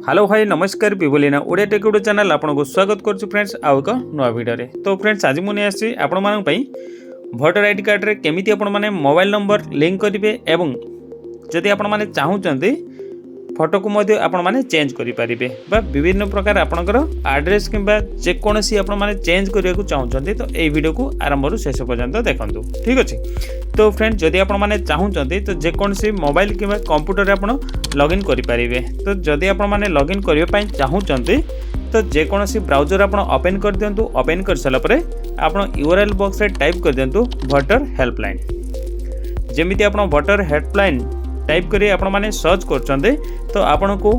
Hello भाई नमस्कार पिबलिना Odia take YouTube channel आपको स्वागत करुँ फ्रेंड्स आउ एक नुआ वीडियो तो फ्रेंड्स आज मुझे आसी आपण भोटर आईडी कार्ड रे केमिति आपण माने मोबाइल नंबर लिंक करेंगे एवं जदि आपण माने चाहूचंती फोटो को मध्य आपण माने चेंज करि परिबे बा विभिन्न प्रकार आपणकर एड्रेस किंबा जेकोसी आपण माने चेंज करिया को चाहूचंती तो ए वीडियो को आरंभ रु शेष पर्यंत देखंतु ठीक अछि। तो फ्रेंड जदि आपण माने चाहूचंती तो जेकोसी मोबाइल किंबा कंप्यूटर रे आपण लॉगिन करि परिबे। तो जदि आपण माने लॉगिन करियो पई चाहूचंती तो जेकोसी ब्राउजर आपण ओपन कर दियंतु। ओपन कर साला परे आपण यूआरएल बॉक्स रे टाइप कर दियंतु वोटर हेल्पलाइन। जेमिति आपण वोटर हेल्पलाइन टाइप करी आपण माने सर्च करछन्ते तो आपण को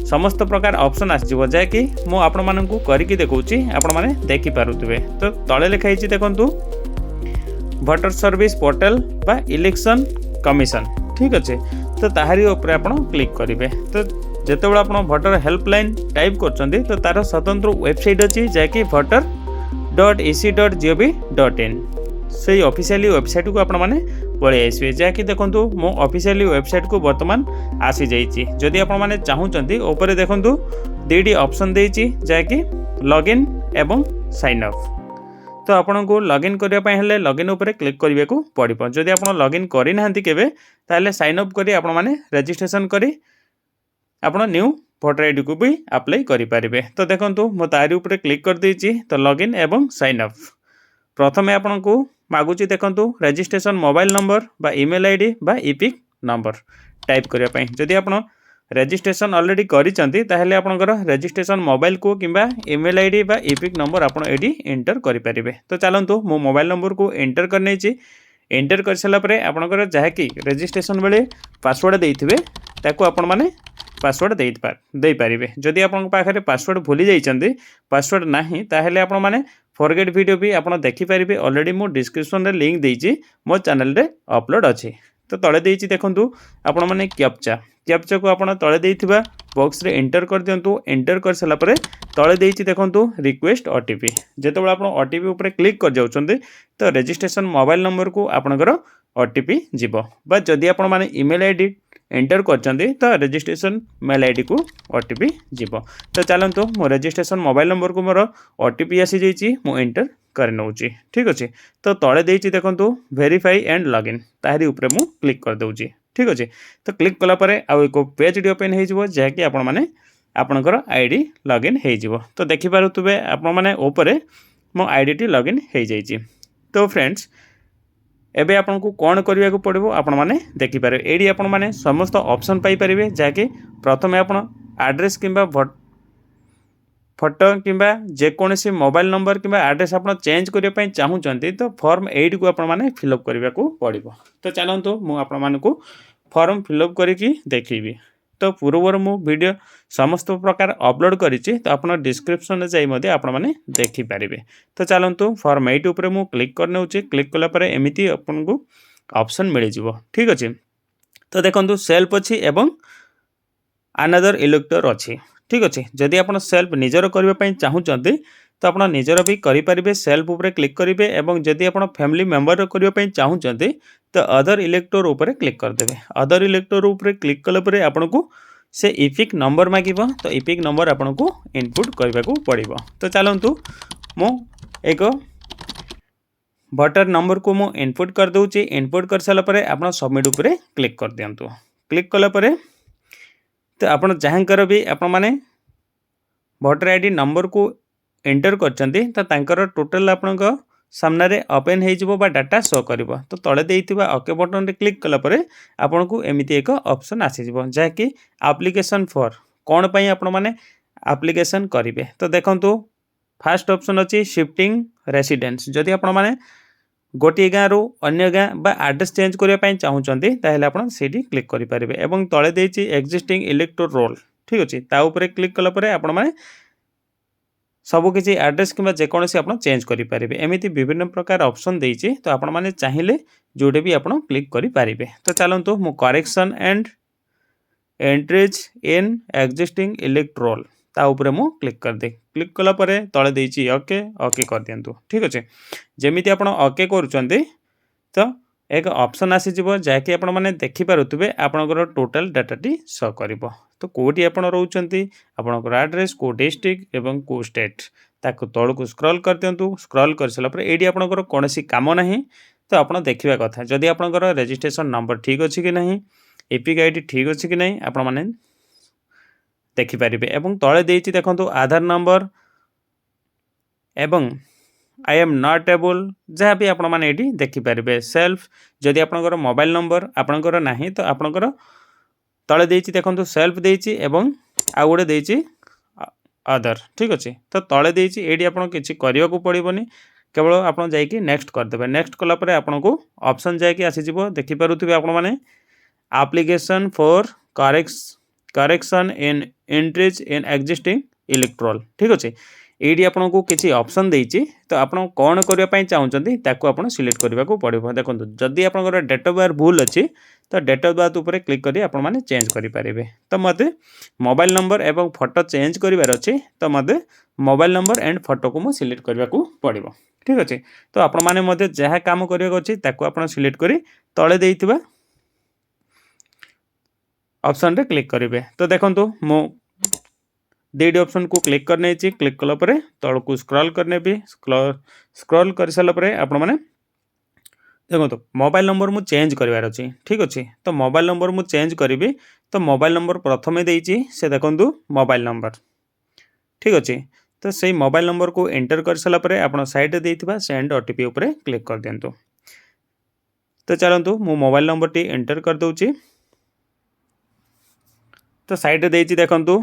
समस्त प्रकार ऑप्शन आसीबो जाय मु आपण माननकु करिकि देखौची आपण माने देखि पारुतबे। तो तळे लिखा हिची देखंतु वोटर सर्विस पोर्टल बा इलेक्शन कमिशन ठीक अछि। तो ताहारी ऊपर आपण क्लिक करिवे। तो जेतेबेला आपण वोटर हेल्पलाइन टाइप करछन्ते तो तार स्वतंत्र वेबसाइट अछि जाय कि voter.ec.gov.in से ऑफिशियली वेबसाइट को आपण माने पळे आसीबे जाकि देखंतु मो ऑफिशियली वेबसाइट को वर्तमान आसी जाईची। जदि आपण माने चाहूचंती ऊपर देखंतु दीडी ऑप्शन देईची जाकि लॉगिन एवं साइन अप। तो आपण को लॉगिन करिया पय हेले लॉगिन ऊपर क्लिक करिवे को पड़िबो। जदि आपण लॉगिन करि नाहंती केबे ताले साइन अप करी आपण माने रजिस्ट्रेशन करी आपण न्यू वोटर आईडी को भी अप्लाई करि परिबे। तो देखंतु मो तारी ऊपर क्लिक कर देईची। तो लॉगिन एवं साइन अप प्रथमे आपण को मागुची देखंतु रजिस्ट्रेशन मोबाइल नंबर बा ईमेल आईडी बा इपिक नंबर टाइप करिया पय। जदि आपण रजिस्ट्रेशन ऑलरेडी करिसंती ताहेले आपनकर रजिस्ट्रेशन मोबाइल को किंबा ईमेल आईडी बा इपिक नंबर आपण एडी एंटर करि परिबे। तो चलंतु मो मोबाइल नंबर को एंटर करनेची। एंटर कर साला परे आपनकर जहा कि रजिस्ट्रेशन बेले पासवर्ड देइथिबे ताको आपण माने पासवर्ड दे पारिबे। जदि आपन पाखरे पासवर्ड भूली जाइचंती पासवर्ड नाही ताहेले आपण माने फॉरगेट वीडियो भी आपण देखि पारिबे। ऑलरेडी मो डिस्क्रिप्शन रे लिंक देइची मो चैनल रे अपलोड अछि। तो तळे देइची देखंतु आपण माने कैप्चा को आपण तळे देइथिबा बॉक्स रे एंटर कर दियंतु। एंटर कर साला परे तळे देइची देखंतु रिक्वेस्ट ओटीपी। जेतेबेला आपण ओटीपी ऊपर क्लिक कर जाउचंती तो रजिस्ट्रेशन मोबाइल नंबर को आपनकर ओटीपी जीवो बा जदि आपण माने ईमेल आईडी एंटर करचंती तो रजिस्ट्रेशन मेल आईडी को ओटीपी जीवो। तो चलंतु मो रजिस्ट्रेशन मोबाइल नंबर को मोर ओटीपी आसी जाइची मु एंटर कर नउची ठीक अछि। तो तळे देइची देखंतु वेरीफाई एंड लॉगिन ताहरी ऊपर मु क्लिक कर दउची ठीक अछि। तो क्लिक कला परे आ एको पेज डी ओपन हे जिवो जे कि आपण माने आपनकर आईडी लॉगिन हे जिवो। तो देखि पारुतबे आपण माने ऊपर मो आईडी टी लॉगिन हे जाइची। तो फ्रेंड्स एबे आपन को कोन करिया को पड़िबो आपण माने देखि पारे। एडी आपण माने समस्त ऑप्शन पाई परिबे जाके प्रथमे आपण एड्रेस किंबा फोटो किंबा जेकोसी मोबाइल नंबर किंबा एड्रेस आपण चेंज करिया पई चाहूचंती तो फॉर्म 8 को आपण माने फिलअप करिया को पड़िबो। तो चलंतु मु आपण माने को फॉर्म फिलअप करिकि देखिबी। तो पूर्वर मु वीडियो समस्त प्रकार अपलोड करिछि तो आपण डिस्क्रिप्शन रे जाई मध्ये आपण माने देखि पारिबे। तो चलंतु फॉर्म 8 ऊपर मु क्लिक करनेउछि। क्लिक कला परे एमिति आपण को ऑप्शन मिलि जिवो ठीक अछि। तो देखंतु सेल्फ अछि एवं अनदर इलेक्टर अछि ठीक अछि। जदि आपण सेल्फ निजर करबा पई चाहूचंती तो आपण निजर भी करि परिबे। सेल्फ ऊपर क्लिक करिवे एवं जदि आपण फैमिली मेंबर करबा पई चाहूचंती तो अदर इलेक्टर ऊपर क्लिक कर देबे। अदर इलेक्टर ऊपर क्लिक कला परे आपण को से इपिक नंबर मागिबो। तो इपिक नंबर आपण को इनपुट करबा को पड़िबो। तो चलंतु मो एक वोटर नंबर को मो इनपुट कर दउची। इनपुट कर साला परे आपण सबमिट ऊपर क्लिक कर दियंतु। क्लिक कला परे तो आपण जहाँकर भी आपण माने वोटर आईडी नंबर को एंटर करचंती तो तांकर टोटल आपण को सामने रे ओपन हे जिवो बा डाटा शो करिवो। तो तळे देइथिबा ओके बटन रे क्लिक कला परे आपण को एमिति एक ऑप्शन आसी जिवो जे कि एप्लीकेशन फॉर कोन पई आपण माने एप्लीकेशन करिवे। तो देखंतु फर्स्ट ऑप्शन अछि शिफ्टिंग रेसिडेंस। जदि आपण माने गोटी गाँ रु अन्य गाँ बा एड्रेस चेंज करिया पई चाहूचंती ताहेले आपण सेठी क्लिक करि परिबे। एवं तळे देइछि एक्जिस्टिंग इलेक्टर रोल ठीक अछि। ता ऊपर क्लिक कला परे आपण माने सबु किछि एड्रेस किबा जेकोसी आपण चेंज करि परिबे। एमिति विभिन्न प्रकार ऑप्शन देइछि। तो आपण माने चाहिले जोडे भी आपण क्लिक करि परिबे। तो चलंतु मु correction and entries in existing elector roll ता ऊपर मु क्लिक कर दे। क्लिक कला परे तळे देइछि ओके ओके कर दियंतु ठीक अछि। जेमिति आपण ओके करूचंती तो एक ऑप्शन आसीजिव जहाँकि आपण मैंने देखिपे आपणकर टोटाल डाटाटी शो कर तो कौटी आप रोचंती आपणकर आड्रेस को डिस्ट्रिक्ट एवं को स्टेट ताकू तौड़ को स्क्रॉल कर दिंतु स्क्रॉल कर सारापर ये आपणकर कौन कम ना तो आप देखा कथा जदि आपणकर रजिस्ट्रेशन नंबर ठीक अच्छी कि नहीं एपिक आईडी ठीक अच्छी कि नहीं आपण मैंने देखिपारे एवं तले देती देखो आधार नंबर एवं आई एम नॉट एबल जहाँ भी आपण मैंने ये देखिपारे सेल्फ जदि आपणकर मोबाइल नंबर आपणकर नहीं तो आपणकर तले देती देखो सेल्फ देती एवं आउ गोटे देती अदर ठीक अच्छे तो तले देती ये आप किसी करने को पड़ोनी केवल आप नेक्स्ट करदे नेक्स्ट कलापर आपन को ऑप्शन जाकि आसीज देखिपे आपण मैंने application for correction in entries in existing electoral ठीक अच्छे ये आपन को किसी ऑप्शन देती तो आप कौन करने चाहते ताकू आप सिलेक्ट करने को पड़ो देखो जदि आप डेट ऑफ बर्थ भूल अच्छी तो डेट ऑफ बर्थ उपर क्लिक करी आपण माने चेंज करेंगे तो मत मोबाइल नंबर एवं फोटो चेंज करार अच्छे तो मत मोबाइल नंबर एंड फोटो को मुझे सिलेक्ट करने को पड़ो ठीक अच्छे तो आपण मैंने जहाँ कम करने अच्छे आप सिलेक्ट कर तले देइथिबा ऑप्शन रे क्लिक करेंगे तो देखो मो दीडी ऑप्शन को क्लिक करने क्लिक कलापर तल को स्क्रॉल करने भी स्क्रॉल कर सारापर आपण मैंने देखो मोबाइल नंबर मु चेंज करार अच्छी ठीक अच्छे तो मोबाइल नंबर मु चेंज करी तो मोबाइल नंबर प्रथमे देती से देखो मोबाइल नंबर ठीक अच्छे तो सही मोबाइल नंबर को एंटर कर सारापर आप साइड देइथिबा सेंड ओटीपी उपर क्लिक कर दिंतु तो चलतु मु मोबाइल नंबर टी एंटर कर दूची तो साइड देती देखु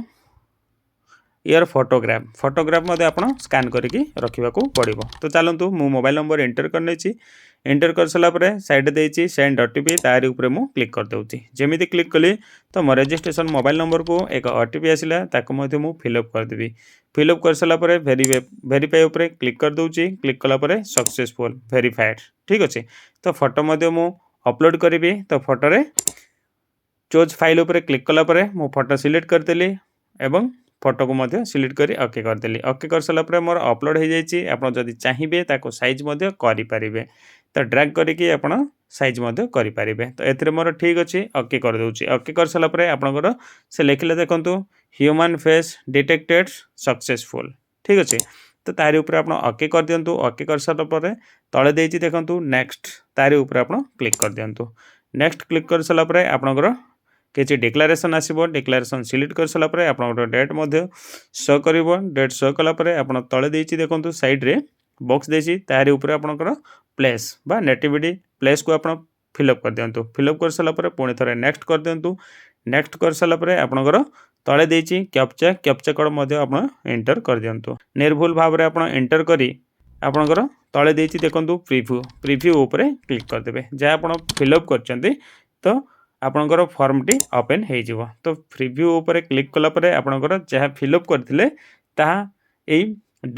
यार फोटोग्राफ मध्य आप स्कान करके रखा पड़ो तो चलतु मु मोबाइल नंबर एंटर करने एंटर कर सारापर साइड देती सेंड ओटीपी तारी ऊपर मु क्लिक कर दूची जमी क्लिक कली तो मो रजिस्ट्रेशन मोबाइल नंबर को एक ओटीपी आसला ताको मध्य मु फिलअप करदेवी फिलअप कर सारापर वेरीफाई उपर क्लिक कर दूची क्लिक कलापर सक्सेसफुल वेरीफाइड ठीक अच्छे तो फोटो मध्य मु अपलोड करी तो फोटोरे चोज फाइल उपर क्लिक कलापर मो फोटो सिलेक्ट करदेली एवं फोटो को मध्य सिलेक्ट करी ओके करदेली ओके कर सारापर मोर अपलोड हो जाइए आप जदि चाहिए ताको साइज मध्य करें तो ड्रैग करके आप साइज मध्य करें तो एथिरे मोर ठीक अच्छे ओके कर दूची ओके कर सारापर आपनकर से लिखले देखंतु ह्यूमन फेस डिटेक्टेड सक्सेसफुल ठीक अच्छे तो तारी ऊपर आप ओके कर दिंतु ओके कर सारापर तले देती देखंतु नेक्स्ट तारी ऊपर आप क्लिक कर दिंतु नेक्स्ट क्लिक कर सारापर आपनकर किसी डिक्लेरेशन आसो डिक्लेरेशन सिलेक्ट कर सारापर आप डेट मध्य शो कर डेट शो कलापर आप तले देती देखो साइड रे बॉक्स देती तारी ऊपर आपनकर प्लेस बा नेटिविटी प्लेस को आप फिलअप कर दिंतु फिलअप कर सारापर पुणी थे नेक्स्ट कर दिंतु नेक्स्ट कर सारापर आपनकर तले देती कैप्चा कोड मध्य आप एंटर कर दिंतु निर्भुल भाव में आप एंटर करी आपनकर तले देती देखो प्रिव्यू उपर क्लिक करदे जहाँ आप फिलअप कर तो आपनकर फॉर्म टी ओपन हो तो प्रिव्यू उपर क्लिक कलापर आपनकर जहाँ फिलअप करथिले ताहा एई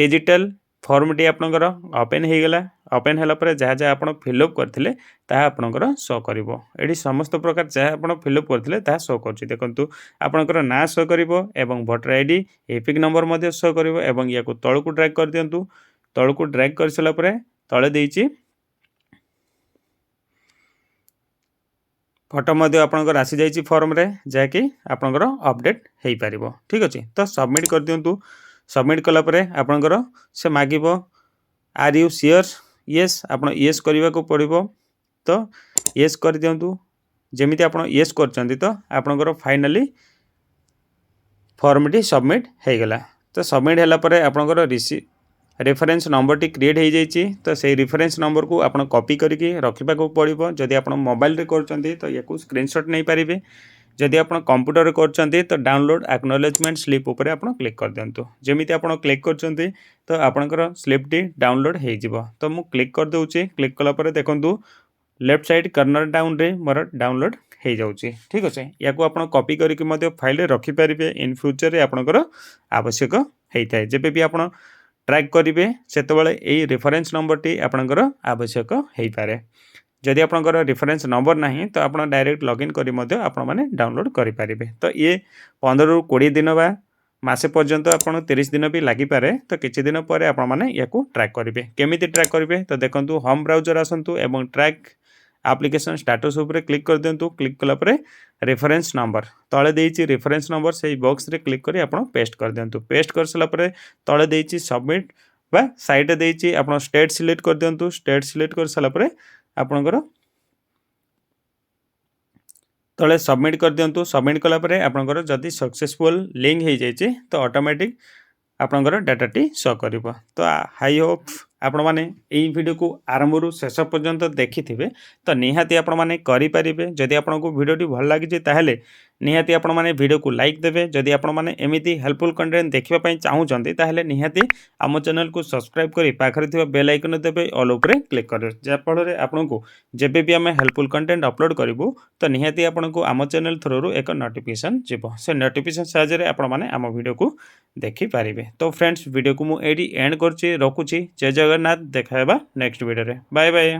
डिजिटल फॉर्म टी आपनकर ओपन हो गला ओपन होला पर जहाँ जहाँ आप फिलअप करथिले ताहा आपनकर शो करिवो एडी समस्त प्रकार जहाँ आप फिलअप करथिले ताहा शो करछि देखंतु आपनकर ना शो करिवो एवं वोटर आईडी एपिक नंबर मध्य शो करिवो एवं या को तळ को ड्रैग कर दियंतु तळ को ड्रैग कर सला पर तळे देइछि फोटो मध्य आपनकर आसी जाइए फॉर्म रे जहाँकि आपनकर अपडेट हो पार ठीक अच्छे तो सबमिट कर दिंतु सबमिट कलापर आपनकर से मागिब आर यू श्योर येस आप येस करने को पड़ो तो येस कर दिंतु जमी आप येस कर तो आपनकर फाइनाली फॉर्म टी सबमिट हो गला तो सबमिट है आपनकर रेफरेंस नंबर टी क्रिएट हो जाइए तो से रेफरेंस नंबर को आप कॉपी करके रखा पड़ो जदि आप मोबाइल रे करछंती तो या स्क्रीनशॉट नहीं पारे जदि आप कंप्यूटर कर तो डाउनलोड एक्नॉलेजमेंट स्लिप उपर आप क्लिक कर दिंतु जमी आप क्लिक कर तो आपंकर स्लिप टी डाउनलोड हो तो मु क्लिक कर दूचे क्लिक कलापर देखु लेफ्ट साइड कर्नर डाउन रे मोर डाउनलोड हो जाऊँगी ठीक अच्छे या आप कॉपी करके फाइल रखिपारे इन फ्यूचर रे आपनकर आवश्यक होता है जब भी आप ट्रैक करेंगे से यही रेफरेंस नंबर टी आपनकर आवश्यक हो पारे जदि आपनकर रेफरेंस नंबर नहीं तो आप डायरेक्ट लॉगिन करी मध्य आपण माने डाउनलोड करेंगे तो ये 15 ରୁ 20 दिन बा मासे पर्यंत आपन 30 दिन भी लगी पारे तो किछि दिन पर आपण माने या को ट्रैक करेंगे केमिति ट्रैक करेंगे तो देखंतु होम ब्राउजर आसंतु एवं ट्रैक आप्लिकेशन स्टाटस उपर क्लिक कर दिंतु क्लिक कलापर रेफरेन्स नंबर तले देइछि रेफरेन्स नंबर से बॉक्स रे क्लिक करी आपण पेस्ट कर दिंतु पेस्ट कर सला परे तले देइछि सबमिट बा साइड देइछि आपण स्टेट सिलेक्ट कर दिंतु स्टेट सिलेक्ट कर सला परे आपणकर तले सबमिट कर दिंतु सबमिट कला परे आपणकर जदि सक्सेसफुल लिंक हो जाइए तो ऑटोमेटिक आपणकर डाटाटी शो करिवो। तो हाई होप आपण माने एई वीडियो को आरंभ रु शेष पर्यंत देखि थिबे तो निहाती आपण माने करि परिबे। जदि आपनको वीडियोटी भल लागि जे ताहेले निहाती आपण माने वीडियो को लाइक देबे। जदि आपण माने एमिति हेल्पफुल कंटेंट देखिबा पई चाहूचंती ताहेले निहाती आम चैनल को सब्सक्राइब करी पाखरे थिबा बेल आइकन देबे ऑल उपरे क्लिक करिवे जे फल रे आपनको जेबे भी आमे हेल्पफुल कंटेंट अपलोड करिवो तो निहाती आपनको आम चैनल थ्रू एक नोटिफिकेशन जिवो से नोटिफिकेशन साहाय्य रे आपण माने आम वीडियो को देखि पारिबे। तो फ्रेंड्स वीडियो को मु एडी एंड करछि रखुछि जय जगन्नाथ देखाबा नेक्स्ट वीडियो रे बाय बाय।